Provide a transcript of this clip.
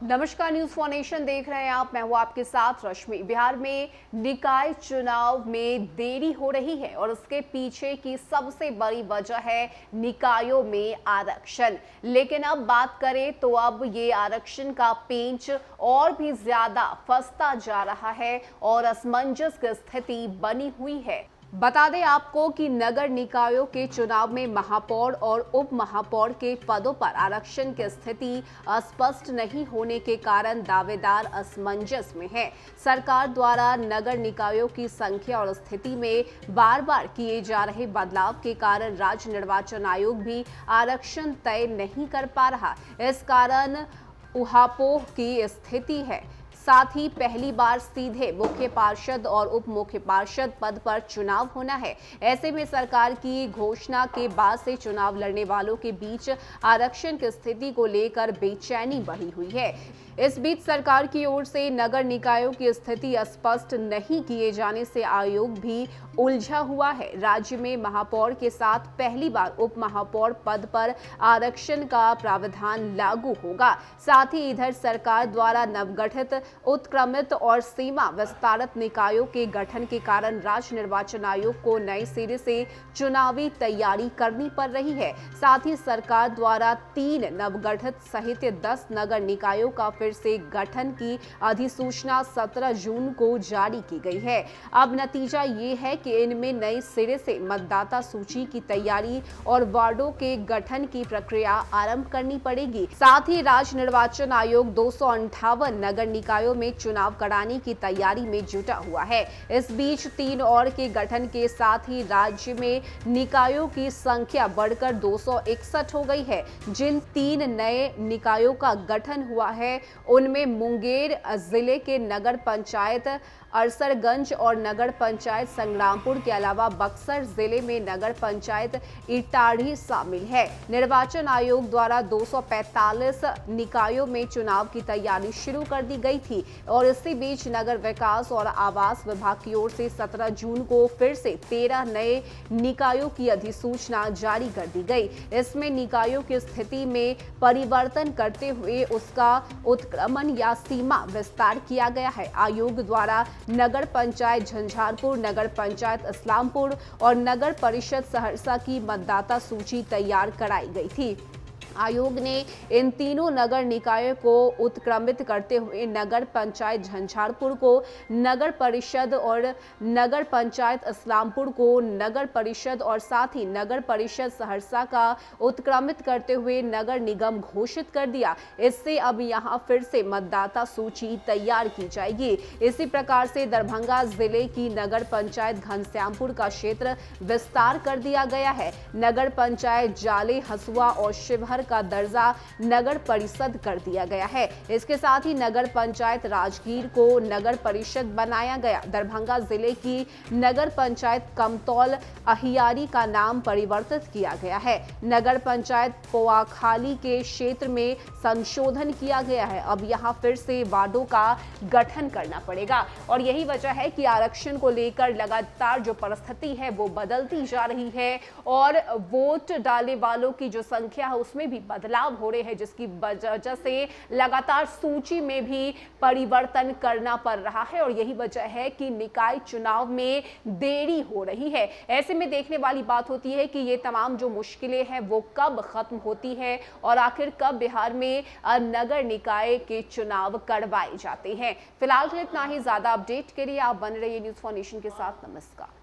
नमस्कार, news for nation देख रहे हैं आप। मैं हूं आपके साथ रश्मि। बिहार में निकाय चुनाव में देरी हो रही है और उसके पीछे की सबसे बड़ी वजह है निकायों में आरक्षण। लेकिन अब बात करें तो अब ये आरक्षण का पेंच और भी ज्यादा फंसता जा रहा है और असमंजस की स्थिति बनी हुई है। बता दें आपको कि नगर निकायों के चुनाव में महापौर और उप महापौर के पदों पर आरक्षण की स्थिति स्पष्ट नहीं होने के कारण दावेदार असमंजस में हैं। सरकार द्वारा नगर निकायों की संख्या और स्थिति में बार बार किए जा रहे बदलाव के कारण राज्य निर्वाचन आयोग भी आरक्षण तय नहीं कर पा रहा। इस कारण उहापोह की स्थिति है। साथ ही पहली बार सीधे मुख्य पार्षद और उप मुख्य पार्षद पद पर चुनाव होना है। ऐसे में सरकार की घोषणा के बाद से चुनाव लड़ने वालों के बीच आरक्षण की स्थिति को लेकर बेचैनी बढ़ी हुई है। इस बीच सरकार की ओर से नगर निकायों की स्थिति स्पष्ट नहीं किए जाने से आयोग भी उलझा हुआ है। राज्य में महापौर के साथ पहली बार उप महापौर पद पर आरक्षण का प्रावधान लागू होगा। साथ ही इधर सरकार द्वारा नवगठित उत्क्रमित और सीमा विस्तारित निकायों के गठन के कारण राज्य निर्वाचन आयोग को नए सिरे से चुनावी तैयारी करनी पड़ रही है। साथ ही सरकार द्वारा 3 नवगठित सहित 10 नगर निकायों का फिर से गठन की अधिसूचना 17 जून को जारी की गई है। अब नतीजा ये है कि इनमें नए सिरे से मतदाता सूची की तैयारी और वार्डों के गठन की प्रक्रिया आरंभ करनी पड़ेगी। साथ ही राज्य निर्वाचन आयोग 258 नगर निकायों में चुनाव कराने की तैयारी में जुटा हुआ है। इस बीच 3 और के गठन के साथ ही राज्य में निकायों की संख्या बढ़कर 261 हो गई है। जिन 3 नए निकायों का गठन हुआ है उनमें मुंगेर जिले के नगर पंचायत अरसरगंज और नगर पंचायत संग्रामपुर के अलावा बक्सर जिले में नगर पंचायत इटाढ़ी शामिल है। निर्वाचन आयोग द्वारा 245 निकायों में चुनाव की तैयारी शुरू कर दी गई थी और इसी बीच नगर विकास और आवास विभाग की ओर से 17 जून को फिर से 13 नए निकायों की अधिसूचना जारी कर दी गई। इसमें निकायों की स्थिति में परिवर्तन करते हुए उसका उत्क्रमण या सीमा विस्तार किया गया है। आयोग द्वारा नगर पंचायत झंझारपुर, नगर पंचायत इस्लामपुर और नगर परिषद सहरसा की मतदाता सूची तैयार कराई गई थी। आयोग ने इन तीनों नगर निकायों को उत्क्रमित करते हुए नगर पंचायत झंझारपुर को नगर परिषद और नगर पंचायत इस्लामपुर को नगर परिषद और साथ ही नगर परिषद सहरसा का उत्क्रमित करते हुए नगर निगम घोषित कर दिया। इससे अब यहां फिर से मतदाता सूची तैयार की जाएगी। इसी प्रकार से दरभंगा जिले की नगर पंचायत घनश्यामपुर का क्षेत्र विस्तार कर दिया गया है। नगर पंचायत जाले, हसुआ और शिवहर का दर्जा नगर परिषद कर दिया गया है। इसके साथ ही नगर पंचायत राजगीर को नगर परिषद बनाया गया। दरभंगा जिले की नगर पंचायत कमतौल अहियारी का नाम परिवर्तित किया गया है। नगर पंचायत पोआखाली के क्षेत्र में संशोधन किया गया है। अब यहां फिर से वार्डों का गठन करना पड़ेगा और यही वजह है कि आरक्षण को लेकर लगातार जो परिस्थिति है वो बदलती जा रही है और वोट डालने वालों की जो संख्या है उसमें भी बदलाव हो रहे हैं, जिसकी वजह से लगातार सूची में भी परिवर्तन करना पड़ रहा है और यही वजह है कि निकाय चुनाव में देरी हो रही है। ऐसे में देखने वाली बात होती है कि ये तमाम जो मुश्किलें हैं वो कब खत्म होती है और आखिर कब बिहार में नगर निकाय के चुनाव करवाए जाते हैं। फिलहाल इतना ही। ज्यादा अपडेट के लिए आप बन रहिए न्यूज फॉर नेशन के साथ। नमस्कार।